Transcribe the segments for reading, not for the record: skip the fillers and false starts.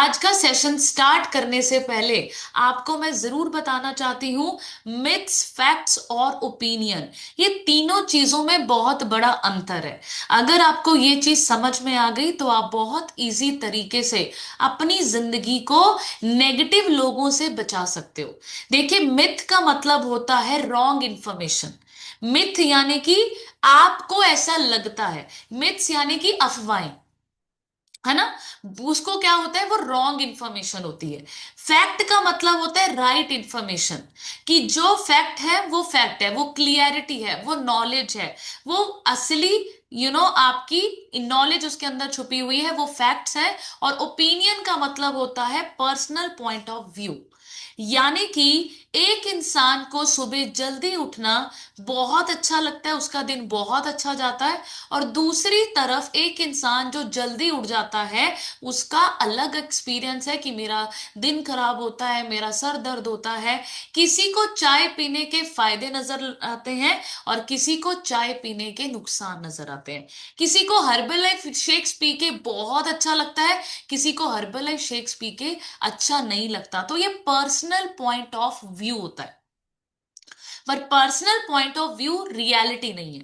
आज का session start करने से पहले आपको मैं जरूर बताना चाहती हूं, मिथ्स, फैक्ट्स और ओपिनियन, ये तीनों चीजों में बहुत बड़ा अंतर है। अगर आपको ये चीज समझ में आ गई तो आप बहुत इजी तरीके से अपनी जिंदगी को नेगेटिव लोगों से बचा सकते हो। देखिए, मिथ का मतलब होता है रॉन्ग इंफॉर्मेशन। मिथ यानी कि आपको ऐसा लगता है, मिथ्स यानी कि अफवाहें, है ना। उसको क्या होता है, वो रॉन्ग इंफॉर्मेशन होती है। फैक्ट का मतलब होता है राइट इंफॉर्मेशन, कि जो फैक्ट है वो फैक्ट है, वो क्लियरिटी है, वो नॉलेज है, वो असली आपकी नॉलेज उसके अंदर छुपी हुई है, वो फैक्ट्स है। और ओपिनियन का मतलब होता है पर्सनल पॉइंट ऑफ व्यू। यानी कि एक इंसान को सुबह जल्दी उठना बहुत अच्छा लगता है, उसका दिन बहुत अच्छा जाता है। और दूसरी तरफ एक इंसान जो जल्दी उठ जाता है, उसका अलग एक्सपीरियंस है कि मेरा दिन खराब होता है, मेरा सर दर्द होता है। किसी को चाय पीने के फायदे नजर आते हैं और किसी को चाय पीने के नुकसान नजर आते हैं। किसी को हर्बल लाइफ शेक्स पी के बहुत अच्छा लगता है, किसी को हर्बल लाइफ शेक्स पी के अच्छा नहीं लगता। तो ये पर्सनल पॉइंट ऑफ व्यू होता है, पर personal point of view reality नहीं है,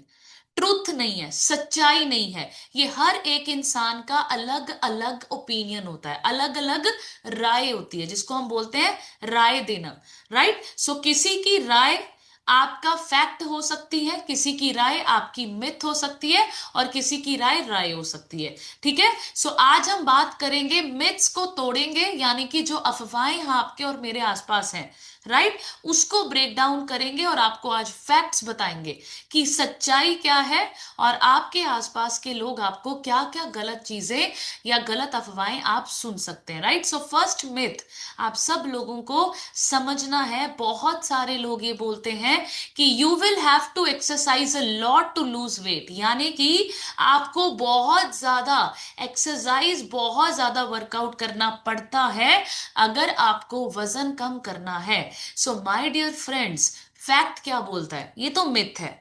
ट्रुथ नहीं है, सच्चाई नहीं है। ये हर एक इंसान का अलग अलग ओपिनियन होता है, अलग अलग राय होती है, जिसको हम बोलते हैं राय देना। राइट। सो किसी की राय आपका फैक्ट हो सकती है, किसी की राय आपकी मिथ हो सकती है, और किसी की राय राय हो सकती है। ठीक है। सो आज हम बात करेंगे, मिथ्स को तोड़ेंगे, यानी कि जो अफवाहें आपके और मेरे आसपास हैं, राइट, उसको ब्रेक डाउन करेंगे और आपको आज फैक्ट्स बताएंगे कि सच्चाई क्या है, और आपके आसपास के लोग आपको क्या क्या गलत चीजें या गलत अफवाहें आप सुन सकते हैं। राइट। सो फर्स्ट मिथ आप सब लोगों को समझना है। बहुत सारे लोग ये बोलते हैं कि you will have to exercise a lot to lose weight, यानी कि आपको बहुत ज्यादा एक्सरसाइज, बहुत ज्यादा वर्कआउट करना पड़ता है अगर आपको वजन कम करना है। So my dear friends, fact क्या बोलता है, ये तो मिथ है।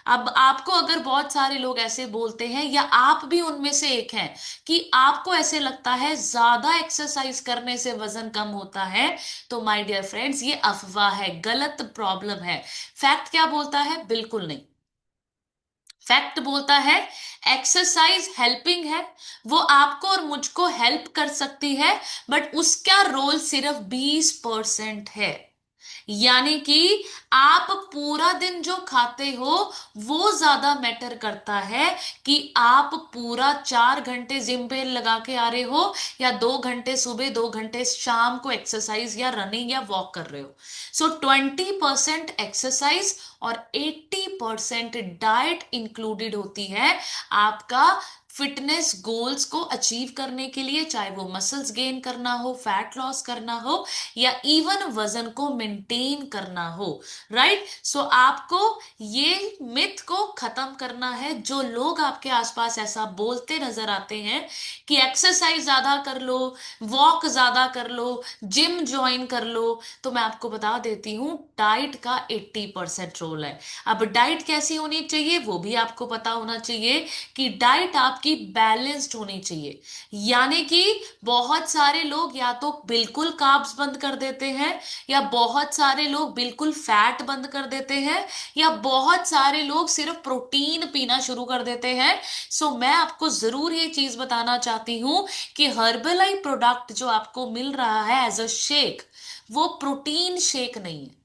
अब आपको अगर बहुत सारे लोग ऐसे बोलते हैं, या आप भी उनमें से एक हैं, कि आपको ऐसे लगता है ज्यादा एक्सरसाइज करने से वजन कम होता है, तो माय डियर फ्रेंड्स, ये अफवाह है, गलत प्रॉब्लम है। फैक्ट क्या बोलता है, बिल्कुल नहीं। फैक्ट बोलता है एक्सरसाइज हेल्पिंग है, वो आपको और मुझको हेल्प कर सकती है, बट उसका रोल सिर्फ 20% है। यानी कि आप पूरा दिन जो खाते हो वो ज्यादा मैटर करता है, कि आप पूरा 4 घंटे जिम पे लगा के आ रहे हो, या 2 घंटे सुबह, 2 घंटे शाम को एक्सरसाइज या रनिंग या वॉक कर रहे हो। सो 20% एक्सरसाइज और 80% डाइट इंक्लूडेड होती है आपका फिटनेस गोल्स को अचीव करने के लिए, चाहे वो मसल्स गेन करना हो, फैट लॉस करना हो, या इवन वजन को मेंटेन करना हो। राइट। सो आपको ये मिथ को खत्म करना है। जो लोग आपके आसपास ऐसा बोलते नजर आते हैं कि एक्सरसाइज ज्यादा कर लो, वॉक ज्यादा कर लो, जिम ज्वाइन कर लो, तो मैं आपको बता देती हूँ, डाइट का 80% रोल है। अब डाइट कैसी होनी चाहिए वो भी आपको पता होना चाहिए, कि डाइट आपकी बैलेंस्ड होनी चाहिए। यानी कि बहुत सारे लोग या तो बिल्कुल कार्ब्स बंद कर देते हैं, या बहुत सारे लोग बिल्कुल फैट बंद कर देते हैं, या बहुत सारे लोग सिर्फ प्रोटीन पीना शुरू कर देते हैं। सो मैं आपको जरूर ये चीज बताना चाहती हूं कि हर्बलाई प्रोडक्ट जो आपको मिल रहा है एज अ शेक, वो प्रोटीन शेक नहीं है,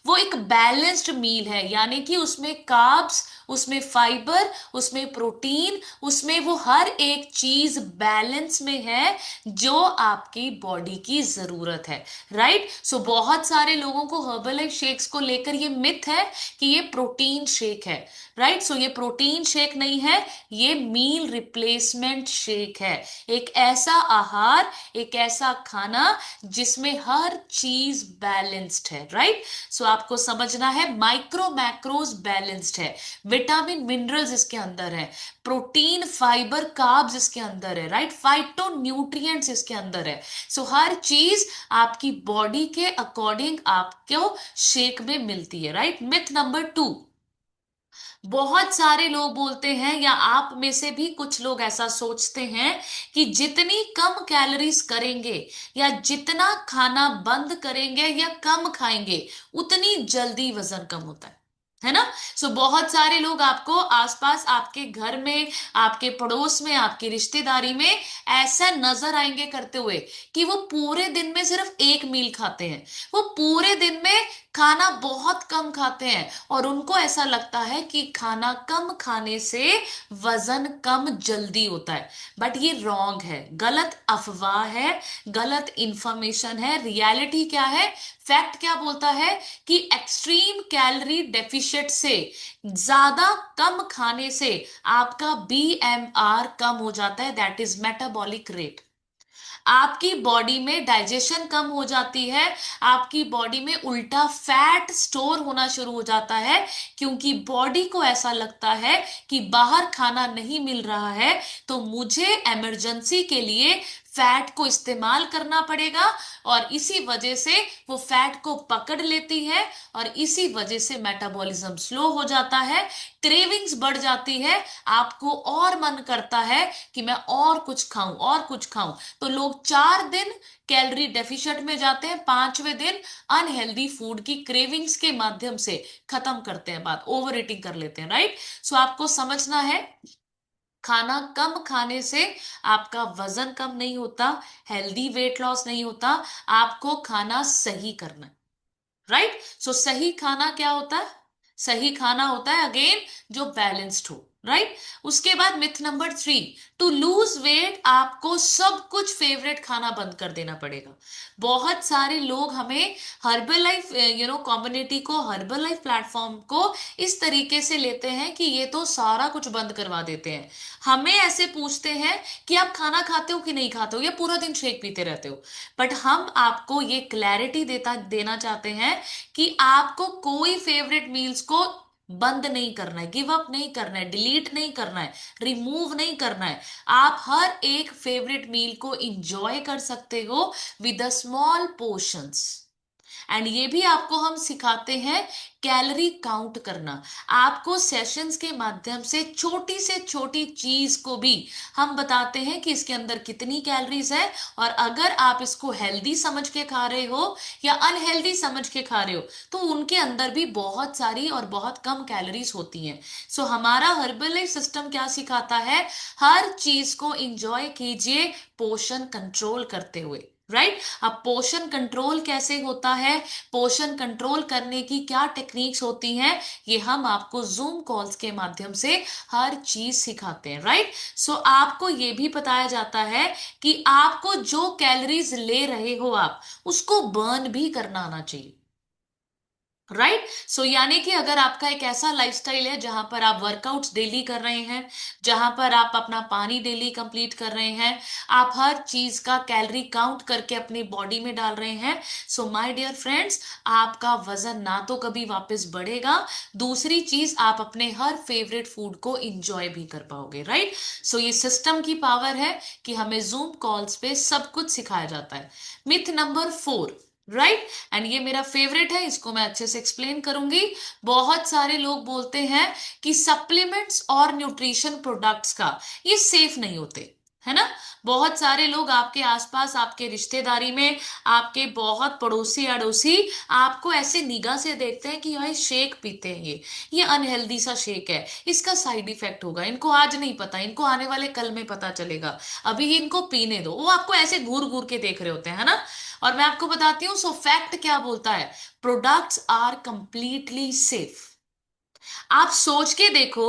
वो एक बैलेंस्ड मील है। यानी कि उसमें कार्ब्स, उसमें फाइबर, उसमें प्रोटीन, उसमें वो हर एक चीज बैलेंस में है जो आपकी बॉडी की जरूरत है। राइट। सो बहुत सारे लोगों को हर्बल शेक्स को लेकर ये मिथ है कि ये प्रोटीन शेक है। राइट। सो ये प्रोटीन शेक नहीं है, ये मील रिप्लेसमेंट शेक है। एक ऐसा आहार, एक ऐसा खाना जिसमें हर चीज बैलेंस्ड है। राइट। सो आपको समझना है, माइक्रो मैक्रोज बैलेंस्ड है, विटामिन मिनरल्स इसके अंदर है, प्रोटीन, फाइबर, कार्ब्स इसके अंदर है। राइट। फाइटो न्यूट्रिएंट्स इसके अंदर है। सो हर चीज आपकी बॉडी के अकॉर्डिंग आपको शेक में मिलती है। राइट। मिथ नंबर 2, बहुत सारे लोग बोलते हैं, या आप में से भी कुछ लोग ऐसा सोचते हैं कि जितनी कम कैलोरीज करेंगे या जितना खाना बंद करेंगे या कम खाएंगे उतनी जल्दी वजन कम होता है ना। सो बहुत सारे लोग आपको आसपास, आपके घर में, आपके पड़ोस में, आपकी रिश्तेदारी में ऐसा नजर आएंगे करते हुए कि वो पूरे दिन में सिर्फ एक मील खाते हैं, वो पूरे दिन में खाना बहुत कम खाते हैं, और उनको ऐसा लगता है कि खाना कम खाने से वजन कम जल्दी होता है। बट ये रॉन्ग है, गलत अफवाह है, गलत इंफॉर्मेशन है। रियलिटी क्या है, फैक्ट क्या बोलता है कि एक्सट्रीम कैलोरी डेफिशिएट से, ज्यादा कम खाने से आपका बीएमआर कम हो जाता है, दैट इज मेटाबॉलिक रेट। आपकी बॉडी में डाइजेशन कम हो जाती है, आपकी बॉडी में उल्टा फैट स्टोर होना शुरू हो जाता है, क्योंकि बॉडी को ऐसा लगता है कि बाहर खाना नहीं मिल रहा है, तो मुझे इमरजेंसी के लिए फैट को इस्तेमाल करना पड़ेगा, और इसी वजह से वो फैट को पकड़ लेती है, और इसी वजह से मेटाबॉलिज्म स्लो हो जाता है, क्रेविंग्स बढ़ जाती है, आपको और मन करता है कि मैं और कुछ खाऊं और कुछ खाऊं। तो लोग 4 दिन कैलोरी डेफिशिएट में जाते हैं, 5वें दिन अनहेल्दी फूड की क्रेविंग्स के माध्यम से खत्म करते हैं, बात ओवर ईटिंग कर लेते हैं, राइट। सो आपको समझना है, खाना कम खाने से आपका वजन कम नहीं होता, हेल्दी वेट लॉस नहीं होता, आपको खाना सही करना है, राइट। सो सही खाना क्या होता है, सही खाना होता है अगेन जो बैलेंस्ड हो, राइट। उसके बाद myth number 3, to lose weight आपको सब कुछ फेवरेट खाना बंद कर देना पड़ेगा। बहुत सारे लोग हमें हर्बल लाइफ कम्युनिटी को, हर्बल लाइफ प्लेटफॉर्म को इस तरीके से लेते हैं कि ये तो सारा कुछ बंद करवा देते हैं। हमें ऐसे पूछते हैं कि आप खाना खाते हो कि नहीं खाते हो, या पूरा दिन शेक पीते रहते हो। बट हम आपको ये क्लैरिटी देना चाहते हैं कि आपको कोई फेवरेट मील्स को बंद नहीं करना है, गिव अप नहीं करना है, डिलीट नहीं करना है, रिमूव नहीं करना है। आप हर एक फेवरेट मील को इंजॉय कर सकते हो with a small portions. And ये भी आपको हम सिखाते हैं कैलोरी काउंट करना। आपको सेशंस के माध्यम से छोटी से छोटी चीज को भी हम बताते हैं कि इसके अंदर कितनी कैलोरीज है, और अगर आप इसको हेल्दी समझ के खा रहे हो या अनहेल्दी समझ के खा रहे हो, तो उनके अंदर भी बहुत सारी और बहुत कम कैलोरीज होती हैं। सो हमारा हर्बल लाइफ सिस्टम क्या सिखाता है, हर चीज को इंजॉय कीजिए पोर्शन कंट्रोल करते हुए, राइट। अब पोर्शन कंट्रोल कैसे होता है, पोर्शन कंट्रोल करने की क्या टेक्निक्स होती हैं, ये हम आपको जूम कॉल्स के माध्यम से हर चीज सिखाते हैं, राइट। सो आपको ये भी बताया जाता है कि आपको जो कैलोरीज ले रहे हो आप उसको बर्न भी करना आना चाहिए, राइट। सो यानी कि अगर आपका एक ऐसा लाइफस्टाइल है जहां पर आप वर्कआउट्स डेली कर रहे हैं, जहां पर आप अपना पानी डेली कंप्लीट कर रहे हैं, आप हर चीज का कैलोरी काउंट करके अपनी बॉडी में डाल रहे हैं, सो माय डियर फ्रेंड्स, आपका वजन ना तो कभी वापस बढ़ेगा, दूसरी चीज आप अपने हर फेवरेट फूड को इंजॉय भी कर पाओगे, राइट। सो ये सिस्टम की पावर है कि हमें जूम कॉल्स पे सब कुछ सिखाया जाता है। Myth number 4, right. एंड ये मेरा फेवरेट है, इसको मैं अच्छे से एक्सप्लेन करूंगी। बहुत सारे लोग बोलते हैं कि सप्लीमेंट्स और न्यूट्रिशन प्रोडक्ट्स का ये सेफ नहीं होते, है ना। बहुत सारे लोग आपके आसपास, आपके रिश्तेदारी में, आपके बहुत पड़ोसी अड़ोसी आपको ऐसे निगाह से देखते हैं कि भाई शेक पीते हैं, ये अनहेल्दी सा शेक है, इसका साइड इफेक्ट होगा, इनको आज नहीं पता, इनको आने वाले कल में पता चलेगा, अभी इनको पीने दो। वो आपको ऐसे घूर घूर के देख रहे होते हैं, है ना। और मैं आपको बताती हूँ, सो फैक्ट क्या बोलता है, प्रोडक्ट्स आर कंप्लीटली सेफ। आप सोच के देखो,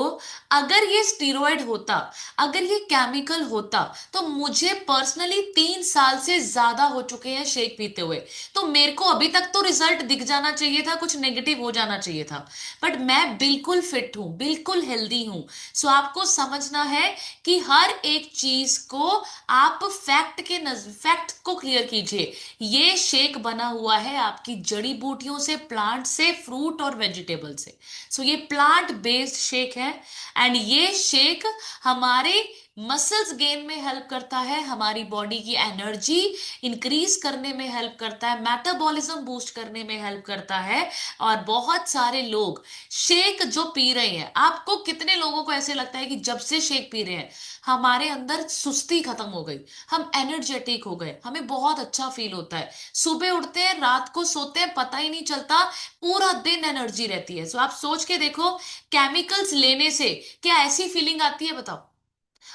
अगर ये स्टीरॉयड होता, अगर ये केमिकल होता, तो मुझे पर्सनली 3 साल से ज्यादा हो चुके हैं शेक पीते हुए, तो मेरे को अभी तक तो रिजल्ट दिख जाना चाहिए था, कुछ नेगेटिव हो जाना चाहिए था। बट मैं बिल्कुल फिट हूं, बिल्कुल हेल्दी हूं। सो आपको समझना है कि हर एक चीज को आप फैक्ट को क्लियर कीजिए। ये शेक बना हुआ है आपकी जड़ी बूटियों से, प्लांट से, फ्रूट और वेजिटेबल से। सो ये प्लांट बेस्ड शेक है, एंड ये शेक हमारे मसल्स गेन में हेल्प करता है, हमारी बॉडी की एनर्जी इंक्रीज करने में हेल्प करता है, मेटाबॉलिज्म बूस्ट करने में हेल्प करता है। और बहुत सारे लोग शेक जो पी रहे हैं, आपको कितने लोगों को ऐसे लगता है कि जब से शेक पी रहे हैं हमारे अंदर सुस्ती खत्म हो गई, हम एनर्जेटिक हो गए, हमें बहुत अच्छा फील होता है, सुबह उठते हैं रात को सोते हैं पता ही नहीं चलता, पूरा दिन एनर्जी रहती है। सो आप सोच के देखो, केमिकल्स लेने से क्या ऐसी फीलिंग आती है बताओ?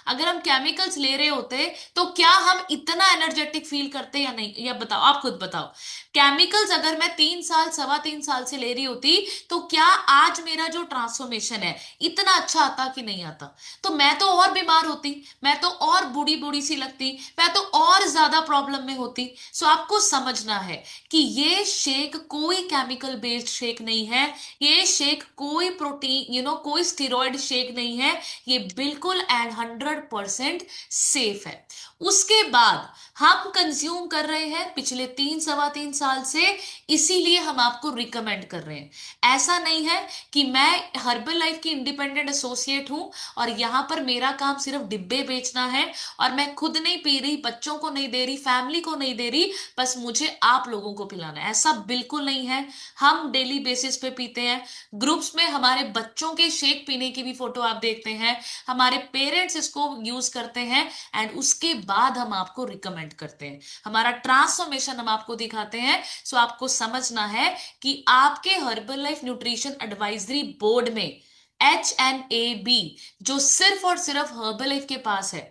अगर हम केमिकल्स ले रहे होते तो क्या हम इतना एनर्जेटिक फील करते या नहीं? या बताओ, आप खुद बताओ। केमिकल्स अगर मैं 3 साल 3.25 साल से ले रही होती तो क्या आज मेरा जो ट्रांसफॉर्मेशन है इतना अच्छा आता कि नहीं आता? तो मैं तो और बीमार होती, मैं तो और बूढ़ी बूढ़ी सी लगती, मैं तो और ज्यादा प्रॉब्लम में होती। सो आपको समझना है कि ये शेक कोई केमिकल बेस्ड शेक नहीं है, ये शेक कोई प्रोटीन कोई स्टेरॉइड शेक नहीं है, ये बिल्कुल एंड 100% सेफ है। उसके बाद हम कंज्यूम कर रहे हैं पिछले 3 सवा 3 साल से, इसीलिए हम आपको रिकमेंड कर रहे हैं। ऐसा नहीं है कि मैं हर्बल लाइफ की इंडिपेंडेंट एसोसिएट हूं और यहां पर मेरा काम सिर्फ डिब्बे बेचना है और मैं खुद नहीं पी रही, बच्चों को नहीं दे रही, फैमिली को नहीं दे रही, बस मुझे आप लोगों को पिलाना है। ऐसा बिल्कुल नहीं है। हम डेली बेसिस पे पीते हैं, ग्रुप्स में हमारे बच्चों के शेक पीने की भी फोटो आप देखते हैं, हमारे पेरेंट्स इसको यूज करते हैं एंड उसके बाद हम आपको रिकमेंड करते हैं, हमारा ट्रांसफॉर्मेशन हम आपको दिखाते हैं। सो आपको समझना है कि आपके herbal life nutrition advisory board में HNAB जो सिर्फ और सिर्फ हर्बल लाइफ के पास है,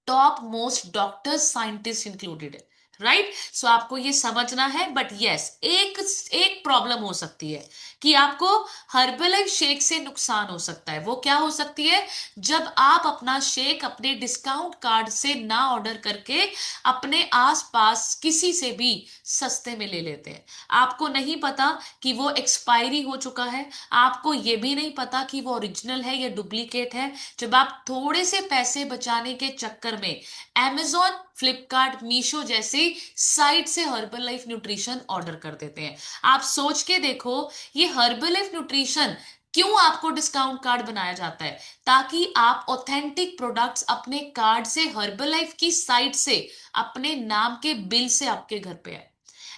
top most doctors scientist included है। राइट? सो आपको ये समझना है। बट यस, एक एक प्रॉब्लम हो सकती है कि आपको हर्बल शेक से नुकसान हो सकता है। वो क्या हो सकती है? जब आप अपना शेक अपने डिस्काउंट कार्ड से ना ऑर्डर करके अपने आसपास किसी से भी सस्ते में ले लेते हैं, आपको नहीं पता कि वो एक्सपायरी हो चुका है, आपको ये भी नहीं पता कि वो ओरिजिनल है या डुप्लीकेट है। जब आप थोड़े से पैसे बचाने के चक्कर में Amazon, फ्लिपकार्ट, मीशो जैसी साइट से हर्बल लाइफ न्यूट्रिशन ऑर्डर कर देते हैं, आप सोच के देखो ये हर्बल लाइफ न्यूट्रिशन क्यों आपको डिस्काउंट कार्ड बनाया जाता है? ताकि आप ऑथेंटिक प्रोडक्ट्स अपने कार्ड से, हर्बल लाइफ की साइट से, अपने नाम के बिल से आपके घर पे आए।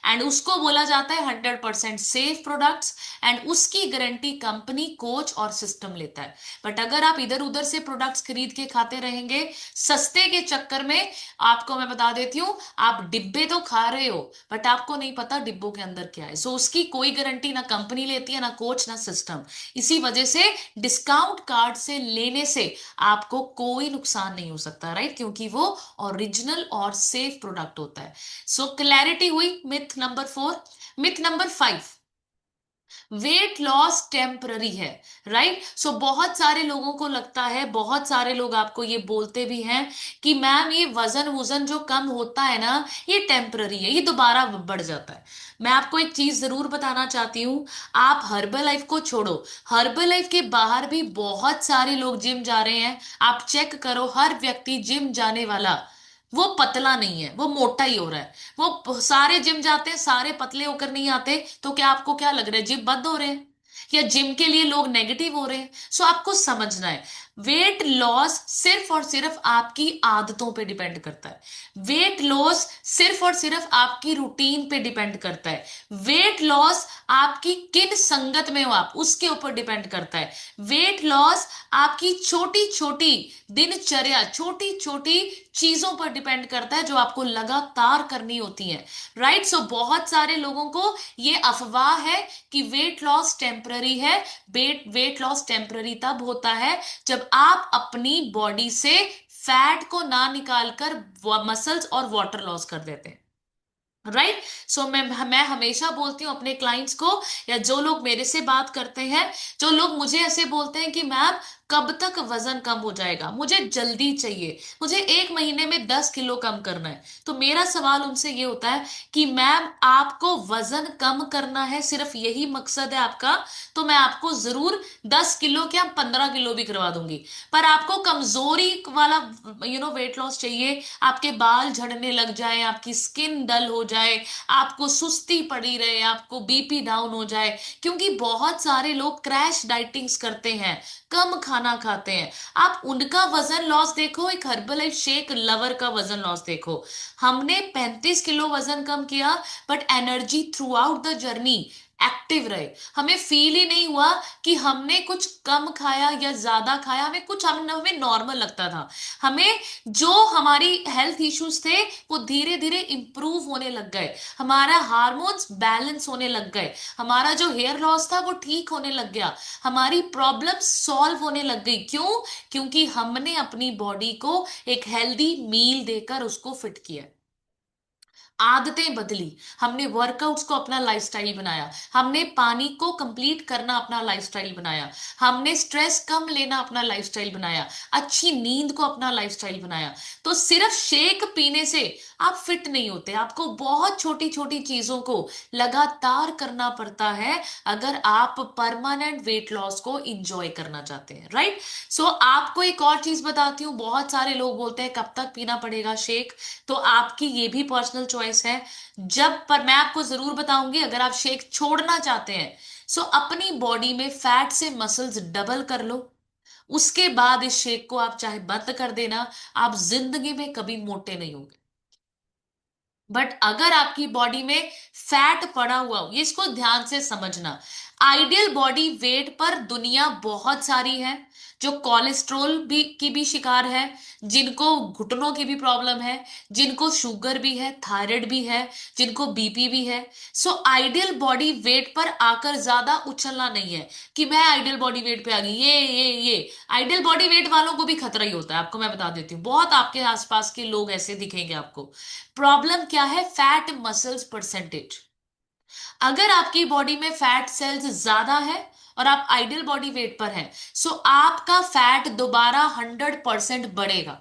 एंड उसको बोला जाता है 100% सेफ प्रोडक्ट्स एंड उसकी गारंटी कंपनी, कोच और सिस्टम लेता है। बट अगर आप इधर उधर से प्रोडक्ट्स खरीद के खाते रहेंगे सस्ते के चक्कर में, आपको मैं बता देती हूँ, आप डिब्बे तो खा रहे हो बट आपको नहीं पता डिब्बों के अंदर क्या है। सो उसकी कोई गारंटी ना कंपनी लेती है, ना कोच, ना सिस्टम। इसी वजह से डिस्काउंट कार्ड से लेने से आपको कोई नुकसान नहीं हो सकता, राइट? क्योंकि वो ओरिजिनल और सेफ प्रोडक्ट होता है। सो क्लैरिटी हुई myth number 4। Myth number 5, weight loss temporary है। राइट? सो बहुत सारे लोगों को लगता है, बहुत सारे लोग आपको ये बोलते भी हैं कि मैम ये वजन वजन जो कम होता है ना ये टेम्पररी है, ये दोबारा बढ़ जाता है। मैं आपको एक चीज जरूर बताना चाहती हूँ, आप हर्बल लाइफ को छोड़ो, हर्बल लाइफ के बाहर भी बहुत सारे लोग जिम जा रहे हैं। आप चेक करो, हर व्यक्ति जिम जाने वाला वो पतला नहीं है, वो मोटा ही हो रहा है। वो सारे जिम जाते हैं, सारे पतले होकर नहीं आते। तो क्या आपको क्या लग रहा है, जिम बंद हो रहे हैं या जिम के लिए लोग नेगेटिव हो रहे हैं? सो आपको समझना है, वेट लॉस सिर्फ और सिर्फ आपकी आदतों पे डिपेंड करता है। वेट लॉस सिर्फ और सिर्फ आपकी रूटीन पे डिपेंड करता है। वेट लॉस आपकी किन संगत में हो आप उसके ऊपर डिपेंड करता है। वेट लॉस आपकी छोटी छोटी दिनचर्या, छोटी छोटी चीजों पर डिपेंड करता है जो आपको लगातार करनी होती है। राइट? सो बहुत सारे लोगों को ये अफवाह है कि वेट लॉस टेम्पररी है। वेट लॉस टेम्पररी तब होता है जब आप अपनी बॉडी से फैट को ना निकालकर मसल्स और वाटर लॉस कर देते हैं। राइट? सो मैं हमेशा बोलती हूँ अपने क्लाइंट्स को, या जो लोग मेरे से बात करते हैं, जो लोग मुझे ऐसे बोलते हैं कि मैम कब तक वजन कम हो जाएगा, मुझे जल्दी चाहिए, मुझे 1 महीने में 10 किलो कम करना है, तो मेरा सवाल उनसे ये होता है कि मैम आपको वजन कम करना है, सिर्फ यही मकसद है आपका, तो मैं आपको जरूर 10 किलो क्या 15 किलो भी करवा दूंगी। पर आपको कमजोरी वाला वेट लॉस चाहिए, आपके बाल झड़ने लग जाए, आपकी स्किन डल हो जाए, आपको सुस्ती पड़ी रहे, आपको बीपी डाउन हो जाए, क्योंकि बहुत सारे लोग क्रैश डाइटिंग्स करते हैं कम खाना खाते हैं, आप उनका वजन लॉस देखो, एक हर्बलाइफ शेक लवर का वजन लॉस देखो। हमने 35 किलो वजन कम किया, but energy through out the journey active रहे। हमें फील ही नहीं हुआ कि हमने कुछ कम खाया या ज्यादा खाया, हमें कुछ हमें नॉर्मल लगता था। हमें जो हमारी हेल्थ इश्यूज थे वो धीरे धीरे इंप्रूव होने लग गए, हमारा हार्मोन्स बैलेंस होने लग गए, हमारा जो हेयर लॉस था वो ठीक होने लग गया, हमारी प्रॉब्लम सॉल्व होने लग गई। क्यों? क्योंकि हमने अपनी बॉडी को एक हेल्दी मील देकर उसको फिट किया, आदतें बदली, हमने वर्कआउट्स को अपना लाइफस्टाइल बनाया, हमने पानी को कंप्लीट करना अपना लाइफस्टाइल बनाया, हमने स्ट्रेस कम लेना अपना लाइफस्टाइल बनाया, अच्छी नींद को अपना लाइफस्टाइल बनाया। तो सिर्फ शेक पीने से आप फिट नहीं होते, आपको बहुत छोटी छोटी चीजों को लगातार करना पड़ता है अगर आप परमानेंट वेट लॉस को इंजॉय करना चाहते हैं, राइट? सो आपको एक और चीज बताती हूँ, बहुत सारे लोग बोलते हैं कब तक पीना पड़ेगा शेक, तो आपकी ये भी पर्सनल चॉइस है। जब पर मैं आपको जरूर बताऊंगी, अगर आप शेक छोड़ना चाहते हैं सो अपनी बॉडी में फैट से मसल्स डबल कर लो, उसके बाद इस शेक को आप चाहे बंद कर देना, आप जिंदगी में कभी मोटे नहीं होंगे। बट अगर आपकी बॉडी में फैट पड़ा हुआ हो, ये इसको ध्यान से समझना, आइडियल बॉडी वेट पर दुनिया बहुत सारी है, जो कोलेस्ट्रोल भी की भी शिकार है, जिनको घुटनों की भी प्रॉब्लम है, जिनको शुगर भी है, थायराइड भी है, जिनको बीपी भी है। सो आइडियल बॉडी वेट पर आकर ज्यादा उछलना नहीं है कि मैं आइडियल बॉडी वेट पे आ गई, ये आइडियल बॉडी वेट वालों को भी खतरा ही होता है, आपको मैं बता देती हूँ, बहुत आपके आसपास के लोग ऐसे दिखेंगे आपको। प्रॉब्लम क्या है? Fat muscles percentage. अगर आपकी बॉडी में फैट सेल्स ज्यादा है और आप आइडियल बॉडी वेट पर हैं, सो आपका फैट दोबारा 100% बढ़ेगा।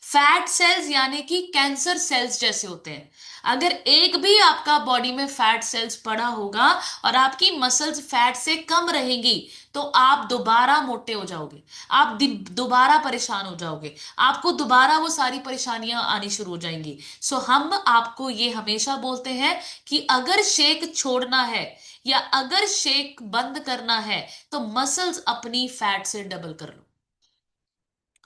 फैट सेल्स यानी कि कैंसर सेल्स जैसे होते हैं, अगर एक भी आपका बॉडी में फैट सेल्स पड़ा होगा और आपकी मसल्स फैट से कम रहेंगी, तो आप दोबारा मोटे हो जाओगे, आप दोबारा परेशान हो जाओगे, आपको दोबारा वो सारी परेशानियां आनी शुरू हो जाएंगी। सो हम आपको ये हमेशा बोलते हैं कि अगर शेक छोड़ना है या अगर शेक बंद करना है, तो मसल्स अपनी फैट से डबल कर लो,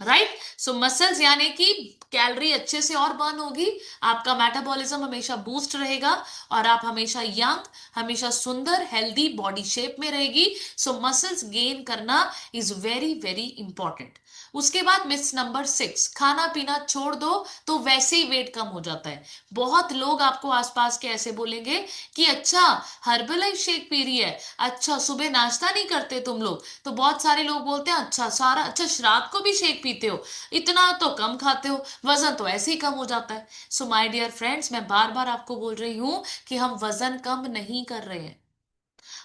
राइट? सो मसल्स यानी कि कैलोरी अच्छे से और बर्न होगी, आपका मेटाबॉलिज्म हमेशा बूस्ट रहेगा, और आप हमेशा यंग, हमेशा सुंदर हेल्दी बॉडी शेप में रहेगी। सो मसल्स गेन करना इज वेरी वेरी इंपॉर्टेंट। उसके बाद मिथ नंबर 6, खाना पीना छोड़ दो तो वैसे ही वेट कम हो जाता है। बहुत लोग आपको आसपास के ऐसे बोलेंगे कि अच्छा हर्बलाइफ शेक पी रही है, अच्छा सुबह नाश्ता नहीं करते तुम लोग, तो बहुत सारे लोग बोलते हैं अच्छा सारा, अच्छा रात को भी शेक पीते हो, इतना तो कम खाते हो, वजन तो ऐसे ही कम हो जाता है। सो माय डियर फ्रेंड्स, मैं बार बार आपको बोल रही हूं कि हम वजन कम नहीं कर रहे हैं,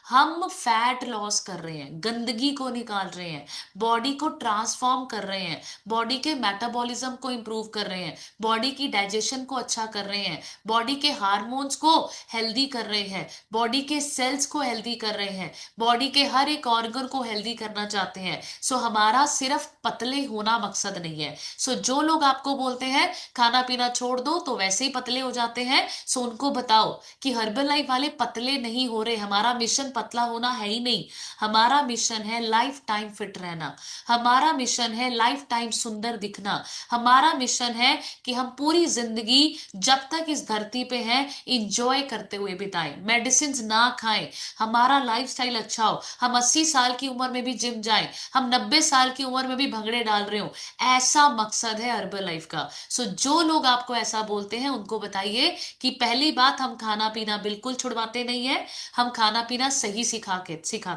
हम फैट लॉस कर रहे हैं, गंदगी को निकाल रहे हैं, बॉडी को ट्रांसफॉर्म कर रहे हैं, बॉडी के मेटाबॉलिज्म को इंप्रूव कर रहे हैं, बॉडी की डाइजेशन को अच्छा कर रहे हैं, बॉडी के हार्मोन्स को हेल्दी कर रहे हैं, बॉडी के सेल्स को हेल्दी कर रहे हैं, बॉडी के हर एक ऑर्गन को हेल्दी करना चाहते हैं। सो हमारा सिर्फ पतले होना मकसद नहीं है। सो जो लोग आपको बोलते हैं खाना पीना छोड़ दो तो वैसे ही पतले हो जाते हैं, सो उनको बताओ कि हर्बल लाइफ वाले पतले नहीं हो रहे, हमारा मिशन पतला होना है ही नहीं, हमारा मिशन है लाइफ टाइम फिट रहना, हमारा मिशन है लाइफ टाइम सुंदर दिखना, हमारा मिशन है कि हम पूरी जिंदगी जब तक इस धरती पे हैं इंजॉय करते हुए बिताएं, मेडिसिन ना खाएं, हमारा लाइफस्टाइल अच्छा हो, हम 80 साल की उम्र में भी जिम जाएं, हम 90 साल की उम्र में भी भंगड़े डाल रहे हो, ऐसा मकसद है हर्बल लाइफ का। सो जो लोग आपको ऐसा बोलते हैं उनको बताइए कि पहली बात, हम खाना पीना बिल्कुल छुड़वाते नहीं है, हम खाना पीना सही सिखाते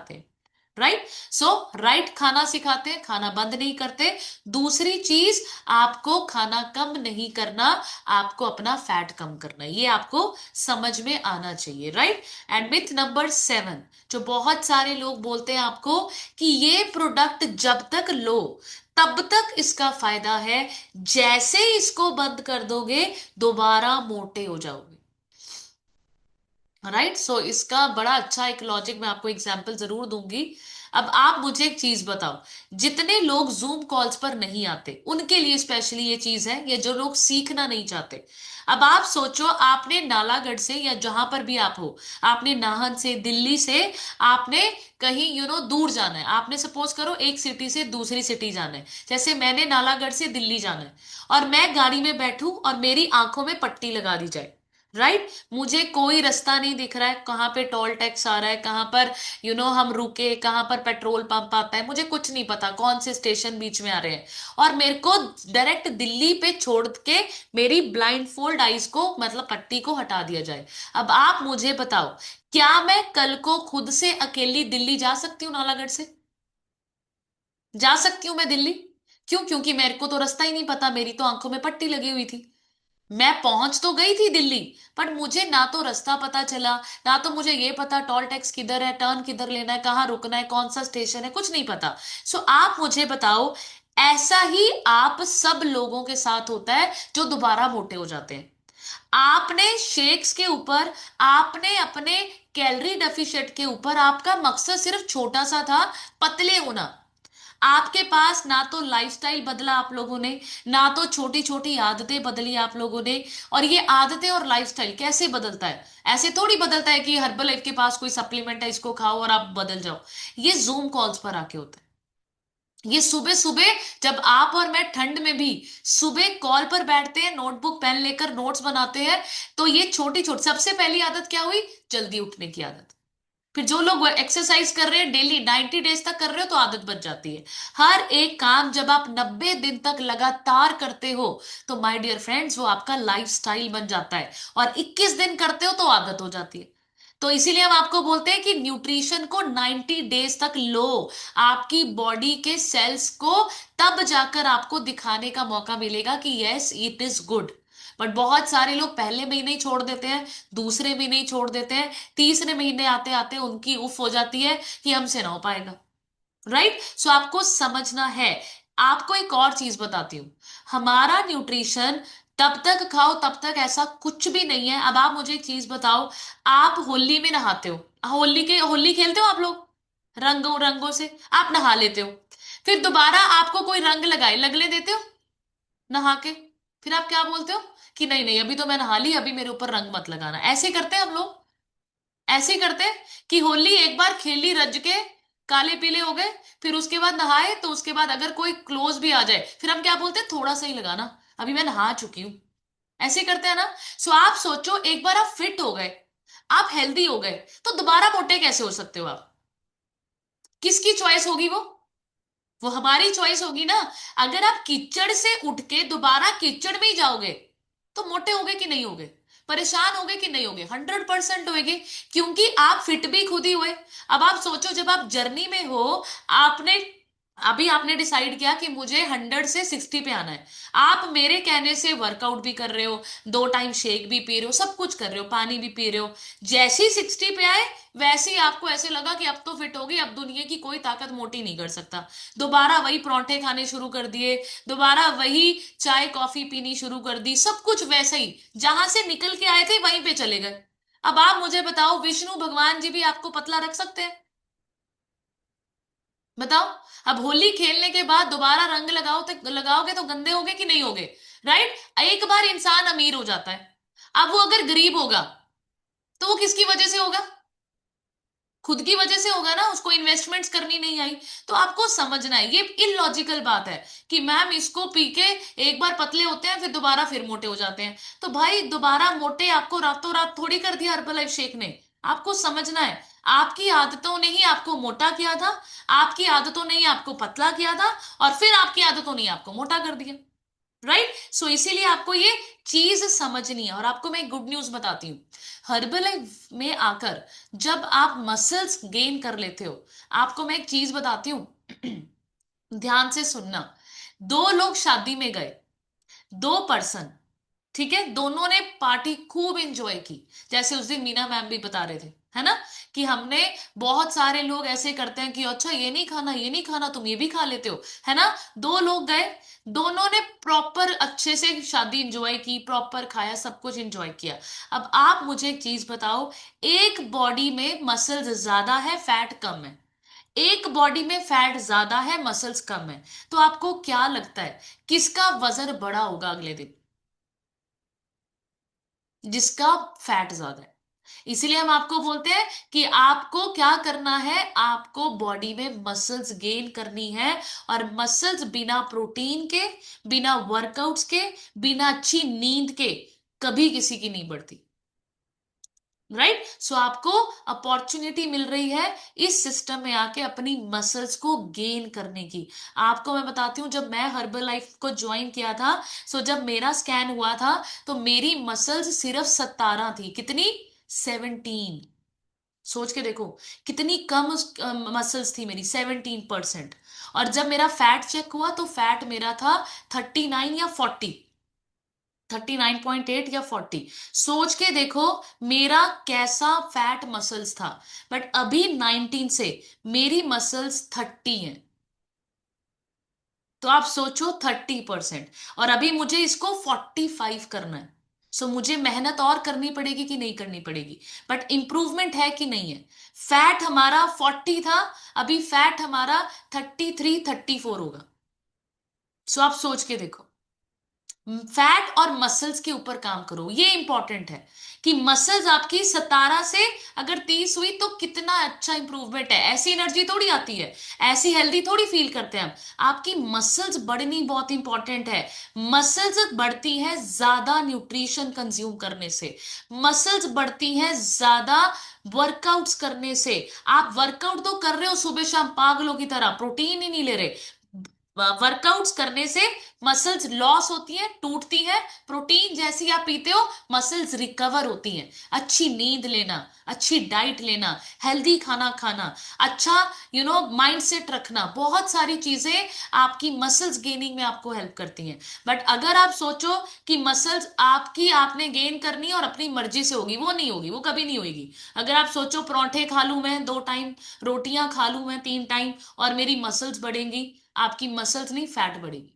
हैं, राइट? सो राइट खाना सिखाते हैं, खाना बंद नहीं करते। दूसरी चीज, आपको खाना कम नहीं करना, आपको अपना फैट कम करना है, ये आपको समझ में आना चाहिए, राइट? एंड मिथ नंबर 7, जो बहुत सारे लोग बोलते हैं आपको कि ये प्रोडक्ट जब तक लो तब तक इसका फायदा है, जैसे ही इसको बंद कर दोगे दोबारा मोटे हो जाओगे, राइट? सो इसका बड़ा अच्छा एक लॉजिक मैं आपको एग्जांपल जरूर दूंगी। अब आप मुझे एक चीज बताओ, जितने लोग जूम कॉल्स पर नहीं आते उनके लिए स्पेशली ये चीज है, या जो लोग सीखना नहीं चाहते। अब आप सोचो, आपने नालागढ़ से या जहां पर भी आप हो, आपने नाहन से, दिल्ली से, आपने कहीं दूर जाना है। आपने सपोज करो एक सिटी से दूसरी सिटी जाना है, जैसे मैंने नालागढ़ से दिल्ली जाना है, और मैं गाड़ी में बैठूं और मेरी आंखों में पट्टी लगा दी जाए, राइट। मुझे कोई रास्ता नहीं दिख रहा है, कहाँ पे टोल टैक्स आ रहा है, कहाँ पर हम रुके, कहाँ पर पेट्रोल पंप आता है, मुझे कुछ नहीं पता, कौन से स्टेशन बीच में आ रहे हैं, और मेरे को डायरेक्ट दिल्ली पे छोड़ के मेरी ब्लाइंड फोल्ड आईज को, मतलब पट्टी को हटा दिया जाए। अब आप मुझे बताओ, क्या मैं कल को खुद से अकेली दिल्ली जा सकती हूँ? नालागढ़ से जा सकती हूँ मैं दिल्ली? क्यों? क्योंकि मेरे को तो रास्ता ही नहीं पता, मेरी तो आंखों में पट्टी लगी हुई थी। मैं पहुंच तो गई थी दिल्ली, पर मुझे ना तो रास्ता पता चला, ना तो मुझे ये पता टोल टैक्स किधर है, टर्न किधर लेना है, कहाँ रुकना है, कौन सा स्टेशन है, कुछ नहीं पता। सो आप मुझे बताओ, ऐसा ही आप सब लोगों के साथ होता है जो दोबारा मोटे हो जाते हैं। आपने शेक्स के ऊपर, आपने अपने कैलोरी डेफिशिएट के ऊपर, आपका मकसद सिर्फ छोटा सा था, पतले होना। आपके पास ना तो लाइफस्टाइल बदला आप लोगों ने, ना तो छोटी छोटी आदतें बदली आप लोगों ने। और ये आदतें और लाइफस्टाइल कैसे बदलता है? ऐसे थोड़ी बदलता है कि हर्बल लाइफ के पास कोई सप्लीमेंट है, इसको खाओ और आप बदल जाओ। ये जूम कॉल्स पर आके होता है। ये सुबह सुबह, जब आप और मैं ठंड में भी सुबह कॉल पर बैठते हैं, नोटबुक पेन लेकर नोट्स बनाते हैं, तो ये छोटी छोटी सबसे पहली आदत क्या हुई? जल्दी उठने की आदत। फिर जो लोग एक्सरसाइज कर रहे हैं डेली 90 डेज तक कर रहे हो, तो आदत बन जाती है। हर एक काम जब आप 90 दिन तक लगातार करते हो, तो माय डियर फ्रेंड्स, वो आपका लाइफस्टाइल बन जाता है। और 21 दिन करते हो तो आदत हो जाती है। तो इसीलिए हम आपको बोलते हैं कि न्यूट्रिशन को 90 डेज तक लो, आपकी बॉडी के सेल्स को, तब जाकर आपको दिखाने का मौका मिलेगा कि yes it is good. But बहुत सारे लोग पहले महीने ही छोड़ देते हैं, दूसरे महीने ही छोड़ देते हैं, तीसरे महीने आते आते उनकी उफ हो जाती है कि हमसे ना हो पाएगा, राइट। सो आपको समझना है। आपको एक और चीज बताती हूँ, हमारा न्यूट्रिशन तब तक खाओ तब तक ऐसा कुछ भी नहीं है। अब आप मुझे एक चीज बताओ, आप होली में नहाते हो, होली खेलते हो आप लोग, रंगों रंगों से आप नहा लेते हो, फिर दोबारा आपको कोई रंग लगाए लगने देते हो नहा के, फिर आप क्या बोलते हो कि नहीं नहीं अभी तो मैं नहा ली, अभी मेरे ऊपर रंग मत लगाना। ऐसे करते हैं हम लोग, ऐसे करते हैं कि होली एक बार खेली रज के काले पीले हो गए, फिर उसके बाद नहाए, तो उसके बाद अगर कोई क्लोज भी आ जाए, फिर हम क्या बोलते हैं? थोड़ा सा ही लगाना, अभी मैं नहा चुकी हूं। ऐसे करते हैं ना। सो आप सोचो, एक बार आप फिट हो गए, आप हेल्दी हो गए, तो दोबारा मोटे कैसे हो सकते हो आप? किसकी चॉइस होगी वो हमारी चॉइस होगी ना। अगर आप कीचड़ से उठ के दोबारा कीचड़ में ही जाओगे, तो मोटे होगे कि नहीं होगे? परेशान होगे कि नहीं होगे? 100% होगे, क्योंकि आप फिट भी खुद ही हुए। अब आप सोचो, जब आप जर्नी में हो, आपने अभी आपने डिसाइड किया कि मुझे 100 से 60 पे आना है, आप मेरे कहने से वर्कआउट भी कर रहे हो, 2 टाइम शेक भी पी रहे हो, सब कुछ कर रहे हो, पानी भी पी रहे हो। जैसे ही 60 पे आए, वैसे ही आपको ऐसे लगा कि अब तो फिट होगी, अब दुनिया की कोई ताकत मोटी नहीं कर सकता। दोबारा वही परांठे खाने शुरू कर दिए, दोबारा वही चाय कॉफी पीनी शुरू कर दी, सब कुछ वैसे ही, जहां से निकल के आए थे वहीं पे चले गए। अब आप मुझे बताओ, विष्णु भगवान जी भी आपको पतला रख सकते हैं? बताओ। अब होली खेलने के बाद दोबारा रंग लगाओगे तो गंदे होगे कि नहीं होगे? राइट। एक बार इंसान अमीर हो जाता है, अब वो अगर गरीब होगा, तो वो किसकी वजह से होगा? खुद की वजह से होगा ना, उसको इन्वेस्टमेंट्स करनी नहीं आई। तो आपको समझना है, ये इलॉजिकल बात है कि मैम इसको पी के एक बार पतले होते हैं, फिर दोबारा फिर मोटे हो जाते हैं। तो भाई, दोबारा मोटे आपको रातों रात थोड़ी कर दिया हर्बल लाइफ शेक ने। आपको समझना है, आपकी आदतों ने ही आपको मोटा किया था, आपकी आदतों ने ही आपको पतला किया था, और फिर आपकी आदतों ने ही आपको मोटा कर दिया, राइट। सो इसीलिए आपको ये चीज समझनी है। और आपको मैं एक गुड न्यूज बताती हूँ, हर्बल लाइफ में आकर जब आप मसल्स गेन कर लेते हो, आपको मैं एक चीज बताती हूँ, ध्यान से सुनना। 2 लोग शादी में गए, 2 पर्सन, ठीक है, दोनों ने पार्टी खूब एंजॉय की। जैसे उस दिन मीना मैम भी बता रहे थे, है ना, कि हमने, बहुत सारे लोग ऐसे करते हैं कि अच्छा ये नहीं खाना, ये नहीं खाना, तुम ये भी खा लेते हो, है ना। 2 लोग गए, दोनों ने प्रॉपर अच्छे से शादी एंजॉय की, प्रॉपर खाया, सब कुछ एंजॉय किया। अब आप मुझे एक चीज बताओ, एक बॉडी में मसल्स ज्यादा है, फैट कम है? एक बॉडी में फैट ज्यादा है, मसल्स कम है, तो आपको क्या लगता है किसका वजन बड़ा होगा अगले दिन? जिसका फैट ज्यादा है। इसीलिए हम आपको बोलते हैं कि आपको क्या करना है, आपको बॉडी में मसल्स गेन करनी है। और मसल्स बिना प्रोटीन के, बिना वर्कआउट्स के, बिना अच्छी नींद के कभी किसी की नहीं बढ़ती। राइट, सो आपको अपॉर्चुनिटी मिल रही है इस सिस्टम में आके अपनी मसल्स को गेन करने की। आपको मैं बताती हूँ, जब मैं हर्बल लाइफ को ज्वाइन किया था, सो जब मेरा स्कैन हुआ था तो मेरी मसल्स सिर्फ 17 थी। कितनी? 17। सोच के देखो, कितनी कम मसल्स थी मेरी, 17%। और जब मेरा फैट चेक हुआ तो फैट मेरा था 39 या 40, 39.8 या 40। सोच के देखो मेरा कैसा फैट मसल्स था। बट अभी 19 से मेरी मसल्स 30 हैं। तो आप सोचो, 30%। और अभी मुझे इसको 45 करना है। सो मुझे मेहनत और करनी पड़ेगी कि नहीं करनी पड़ेगी? बट इंप्रूवमेंट है कि नहीं है? फैट हमारा 40 था, अभी फैट हमारा 33 34 होगा। सो आप सोच के देखो, फैट और मसल्स के ऊपर काम करो। ये इंपॉर्टेंट है कि मसल्स आपकी 17 से अगर 30 हुई तो कितना अच्छा इंप्रूवमेंट है। ऐसी एनर्जी थोड़ी आती है, ऐसी हेल्दी थोड़ी फील करते हैं हम। आपकी मसल्स बढ़नी बहुत इंपॉर्टेंट है। मसल्स बढ़ती हैं ज्यादा न्यूट्रिशन कंज्यूम करने से, मसल्स बढ़ती हैं ज्यादा वर्कआउट्स करने से। आप वर्कआउट तो कर रहे हो सुबह शाम पागलों की तरह, प्रोटीन ही नहीं ले रहे। वर्कआउट्स करने से मसल्स लॉस होती हैं, टूटती हैं। प्रोटीन जैसी आप पीते हो, मसल्स रिकवर होती हैं। अच्छी नींद लेना, अच्छी डाइट लेना, हेल्दी खाना खाना, अच्छा माइंड सेट रखना, बहुत सारी चीजें आपकी मसल्स गेनिंग में आपको हेल्प करती हैं। बट अगर आप सोचो कि मसल्स आपकी आपने गेन करनी है और अपनी मर्जी से होगी, वो नहीं होगी, वो कभी नहीं होगी। अगर आप सोचो परोंठे खा लूं मैं 2 टाइम, रोटियां खा लूं मैं 3 टाइम, और मेरी मसल्स बढ़ेंगी, आपकी मसल्स नहीं, फैट बढ़ेगी।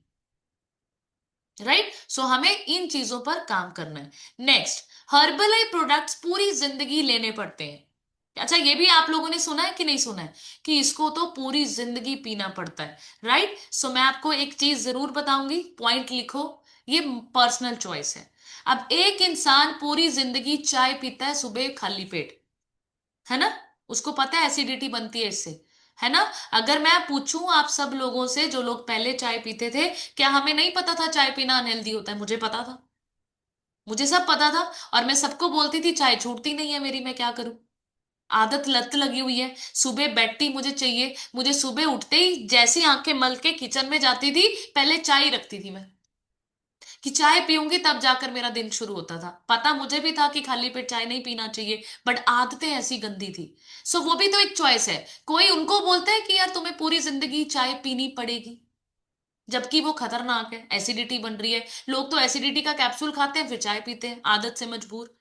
राइट, सो हमें इन चीजों पर काम करना है। नेक्स्ट, हर्बल प्रोडक्ट्स पूरी जिंदगी लेने पड़ते हैं। अच्छा, ये भी आप लोगों ने सुना है कि नहीं सुना है कि इसको तो पूरी जिंदगी पीना पड़ता है? राइट, सो मैं आपको एक चीज जरूर बताऊंगी, पॉइंट लिखो। ये पर्सनल चॉइस है। अब एक इंसान पूरी जिंदगी चाय पीता है सुबह खाली पेट, है ना? उसको पता है एसिडिटी बनती है इससे, है ना? अगर मैं पूछूं आप सब लोगों से, जो लोग पहले चाय पीते थे, क्या हमें नहीं पता था चाय पीना अनहेल्दी होता है? मुझे पता था, मुझे सब पता था। और मैं सबको बोलती थी चाय छूटती नहीं है मेरी, मैं क्या करूं? आदत, लत लगी हुई है। सुबह बेड टी मुझे चाहिए, मुझे सुबह उठते ही जैसी आंखें मल के किचन में जाती थी, पहले चाय ही रखती थी मैं, कि चाय पीऊंगी तब जाकर मेरा दिन शुरू होता था। पता मुझे भी था कि खाली पेट चाय नहीं पीना चाहिए, बट आदतें ऐसी गंदी थी। सो वो भी तो एक चॉइस है। कोई उनको बोलता है कि यार तुम्हें पूरी जिंदगी चाय पीनी पड़ेगी, जबकि वो खतरनाक है, एसिडिटी बन रही है। लोग तो एसिडिटी का कैप्सूल खाते हैं फिर चाय पीते हैं, आदत से मजबूर।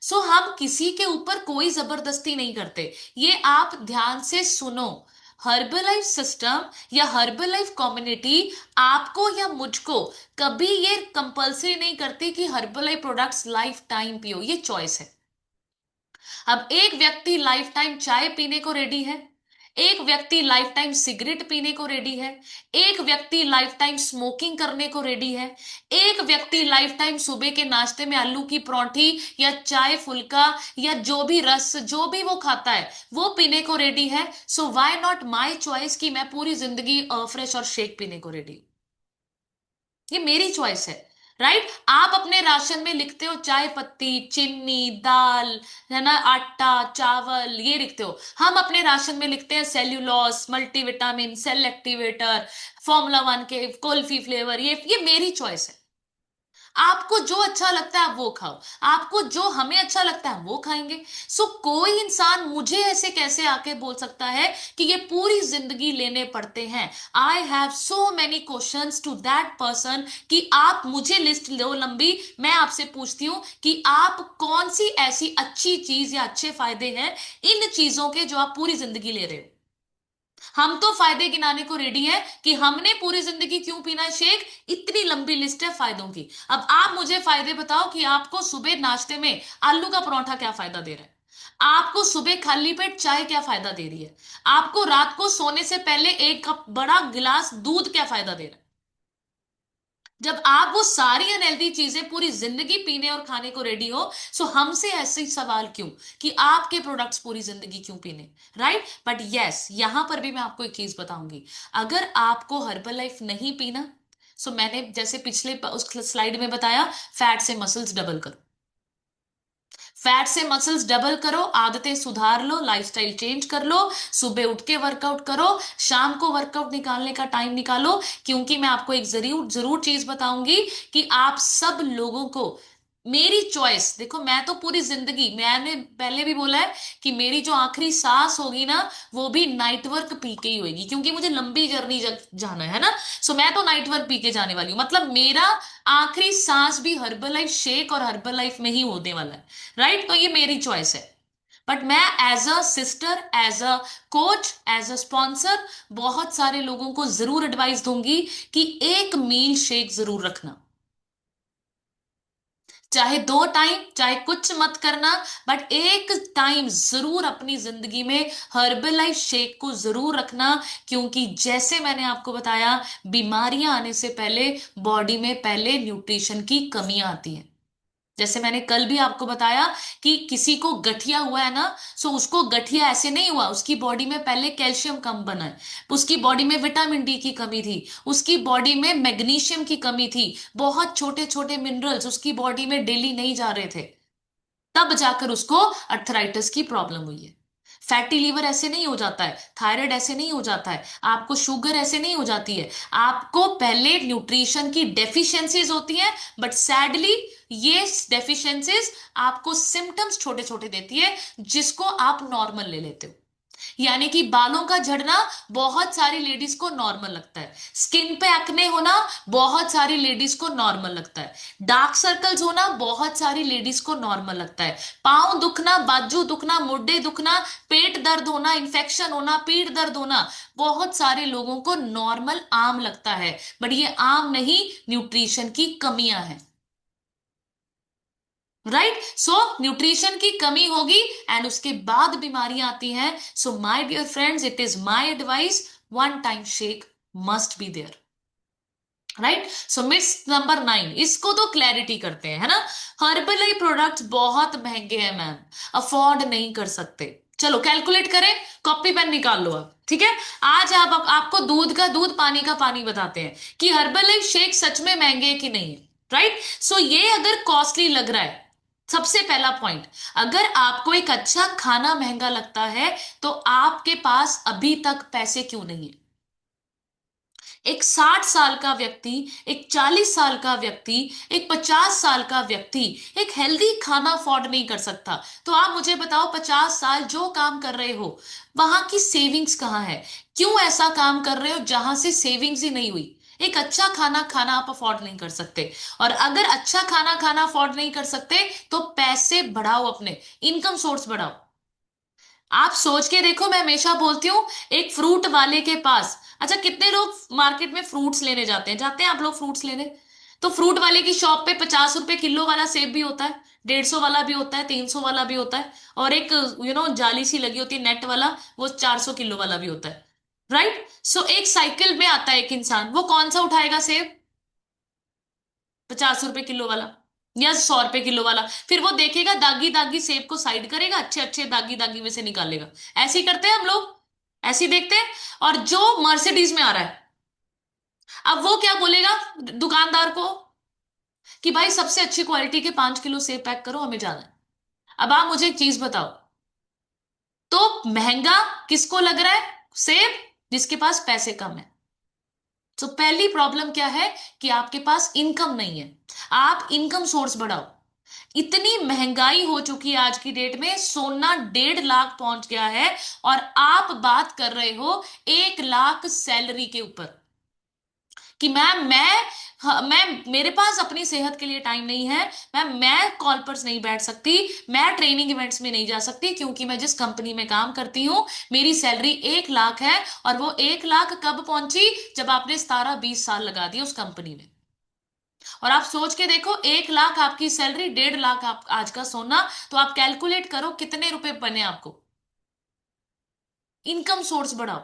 सो हम किसी के ऊपर कोई जबरदस्ती नहीं करते, ये आप ध्यान से सुनो। हर्बल लाइफ सिस्टम या हर्बल लाइफ कम्युनिटी आपको या मुझको कभी ये कंपलसरी नहीं करती कि herbal life products life time पियो, ये चॉइस है। अब एक व्यक्ति लाइफ टाइम चाय पीने को रेडी है, एक व्यक्ति लाइफ टाइम सिगरेट पीने को रेडी है, एक व्यक्ति लाइफ टाइम स्मोकिंग करने को रेडी है, एक व्यक्ति लाइफ टाइम सुबह के नाश्ते में आलू की परौंठी या चाय फुल्का या जो भी रस जो भी वो खाता है वो पीने को रेडी है। So why not my choice कि मैं पूरी जिंदगी फ्रेश और शेक पीने को रेडी हूं? ये मेरी चॉइस है। राइट, आप अपने राशन में लिखते हो चाय पत्ती, चीनी, दाल, है ना, आटा, चावल, ये लिखते हो। हम अपने राशन में लिखते हैं cellulose, multivitamin, cell activator, formula 1 के कुल्फी फ्लेवर। ये मेरी चॉइस है। आपको जो अच्छा लगता है आप वो खाओ, आपको जो हमें अच्छा लगता है हम वो खाएंगे। सो कोई इंसान मुझे ऐसे कैसे आके बोल सकता है कि ये पूरी जिंदगी लेने पड़ते हैं? I have so many questions to that person कि आप मुझे लिस्ट दो लंबी, मैं आपसे पूछती हूं कि आप कौन सी ऐसी अच्छी चीज या अच्छे फायदे हैं इन चीजों के जो आप पूरी जिंदगी ले रहे हो। हम तो फायदे गिनाने को रेडी है कि हमने पूरी जिंदगी क्यों पीना है शेक, इतनी लंबी लिस्ट है फायदों की। अब आप मुझे फायदे बताओ कि आपको सुबह नाश्ते में आलू का परोंठा क्या फायदा दे रहा है? आपको सुबह खाली पेट चाय क्या फायदा दे रही है? आपको रात को सोने से पहले एक कप बड़ा गिलास दूध क्या फायदा दे रहा है? जब आप वो सारी अनहेल्दी चीजें पूरी जिंदगी पीने और खाने को रेडी हो, सो हमसे ऐसे ही सवाल क्यों कि आपके प्रोडक्ट्स पूरी जिंदगी क्यों पीने? राइट, बट यस, यहां पर भी मैं आपको एक चीज बताऊंगी। अगर आपको हर्बल लाइफ नहीं पीना, सो मैंने जैसे पिछले उस स्लाइड में बताया, फैट से मसल्स डबल करो। फैट से मसल्स डबल करो, आदतें सुधार लो, लाइफस्टाइल चेंज कर लो, सुबह उठ के वर्कआउट करो, शाम को वर्कआउट निकालने का टाइम निकालो। क्योंकि मैं आपको एक जरूर जरूर चीज बताऊंगी कि आप सब लोगों को मेरी चॉइस देखो, मैं तो पूरी जिंदगी, मैंने पहले भी बोला है कि मेरी जो आखिरी सांस होगी ना, वो भी नाइट वर्क पी के ही होगी, क्योंकि मुझे लंबी जर्नी जाना है ना। सो मैं तो नाइट वर्क पी के जाने वाली हूँ, मतलब मेरा आखिरी सांस भी हर्बल लाइफ शेक और हर्बल लाइफ में ही होने वाला है। राइट, तो ये मेरी चॉइस है। बट मैं as a sister, as a coach, as a sponsor बहुत सारे लोगों को जरूर एडवाइस दूंगी कि एक मील शेक जरूर रखना, चाहे 2 टाइम, चाहे कुछ मत करना, बट एक टाइम जरूर अपनी जिंदगी में हर्बल लाइफ शेक को जरूर रखना। क्योंकि जैसे मैंने आपको बताया, बीमारियां आने से पहले बॉडी में पहले न्यूट्रिशन की कमियां आती हैं। जैसे मैंने कल भी आपको बताया कि किसी को गठिया हुआ है ना, सो उसको गठिया ऐसे नहीं हुआ, उसकी बॉडी में पहले कैल्शियम कम बना है, उसकी बॉडी में विटामिन डी की कमी थी, उसकी बॉडी में मैग्नीशियम की कमी थी, बहुत छोटे छोटे मिनरल्स उसकी बॉडी में डेली नहीं जा रहे थे, तब जाकर उसको अर्थराइटिस की प्रॉब्लम हुई है। फैटी लीवर ऐसे नहीं हो जाता है, थायराइड ऐसे नहीं हो जाता है, आपको शुगर ऐसे नहीं हो जाती है, आपको पहले न्यूट्रिशन की डेफिशिएंसीज होती हैं। बट सैडली ये डेफिशिएंसीज आपको सिम्टम्स छोटे छोटे देती है, जिसको आप नॉर्मल ले लेते हो। यानी कि बालों का झड़ना बहुत सारी लेडीज को नॉर्मल लगता है, स्किन पे एक्ने होना बहुत सारी लेडीज को नॉर्मल लगता है, डार्क सर्कल्स होना बहुत सारी लेडीज को नॉर्मल लगता है, पाँव दुखना, बाजू दुखना, मुड्डे दुखना, पेट दर्द होना, इन्फेक्शन होना, पीठ दर्द होना, बहुत सारे लोगों को नॉर्मल आम लगता है। बट ये आम नहीं, न्यूट्रिशन की कमियां हैं। राइट, सो न्यूट्रिशन की कमी होगी एंड उसके बाद बीमारियां आती हैं। So my dear friends, it is my advice, 1 time shake must be there. Right, so myth number 9, इसको तो क्लैरिटी करते हैं, है ना। हर्बल प्रोडक्ट्स बहुत महंगे हैं मैम, अफोर्ड नहीं कर सकते। चलो कैलकुलेट करें, कॉपी पेन निकाल लो आप, ठीक है। आज आपको दूध का दूध, पानी का पानी बताते हैं कि हर्बल लाइफ शेक सच में महंगे हैं कि नहीं है। राइट, सो ये अगर कॉस्टली लग रहा है, सबसे पहला पॉइंट, अगर आपको एक अच्छा खाना महंगा लगता है, तो आपके पास अभी तक पैसे क्यों नहीं है? एक 60 साल का व्यक्ति, एक 40 साल का व्यक्ति, एक 50 साल का व्यक्ति एक हेल्दी खाना अफोर्ड नहीं कर सकता। तो आप मुझे बताओ, 50 साल जो काम कर रहे हो, वहां की सेविंग्स कहाँ है? क्यों ऐसा काम कर रहे हो जहां से सेविंग्स ही नहीं हुई? एक अच्छा खाना खाना आप अफोर्ड नहीं कर सकते, और अगर अच्छा खाना खाना अफोर्ड नहीं कर सकते, तो पैसे बढ़ाओ, अपने इनकम सोर्स बढ़ाओ। आप सोच के देखो, मैं हमेशा बोलती हूँ, एक फ्रूट वाले के पास, अच्छा कितने लोग मार्केट में फ्रूट्स लेने जाते हैं आप लोग फ्रूट्स लेने? तो फ्रूट वाले की शॉप पे 50 रुपए किलो वाला सेब भी होता है, 150 वाला भी होता है, 300 वाला भी होता है, और एक जाली सी लगी होती है नेट वाला, वो 400 किलो वाला भी होता है। राइट, सो एक साइकिल में आता है एक इंसान, वो कौन सा उठाएगा सेब? 50 रुपए किलो वाला या 100 रुपए किलो वाला? फिर वो देखेगा दागी दागी सेब को साइड करेगा, अच्छे अच्छे दागी दागी में से निकालेगा। ऐसे ही करते हैं हम लोग, ऐसे ही देखते हैं। और जो मर्सिडीज में आ रहा है, अब वो क्या बोलेगा दुकानदार को कि भाई सबसे अच्छी क्वालिटी के 5 किलो सेब पैक करो, हमें जाना है। अब आप मुझे एक चीज बताओ, तो महंगा किसको लग रहा है? सेब, जिसके पास पैसे कम है। तो पहली प्रॉब्लम क्या है कि आपके पास इनकम नहीं है। आप इनकम सोर्स बढ़ाओ। इतनी महंगाई हो चुकी है आज की डेट में, सोना 1.5 लाख पहुंच गया है, और आप बात कर रहे हो 1 लाख सैलरी के ऊपर कि मैं हाँ, मैं मेरे पास अपनी सेहत के लिए टाइम नहीं है, मैं कॉल पर नहीं बैठ सकती, मैं ट्रेनिंग इवेंट्स में नहीं जा सकती, क्योंकि मैं जिस कंपनी में काम करती हूँ, मेरी सैलरी 1 लाख है। और वो 1 लाख कब पहुंची? जब आपने 17-20 साल लगा दिए उस कंपनी में। और आप सोच के देखो, 1 लाख आपकी सैलरी, 1.5 लाख आप आज का सोना, तो आप कैलकुलेट करो कितने रुपए बने आपको। इनकम सोर्स बढ़ाओ,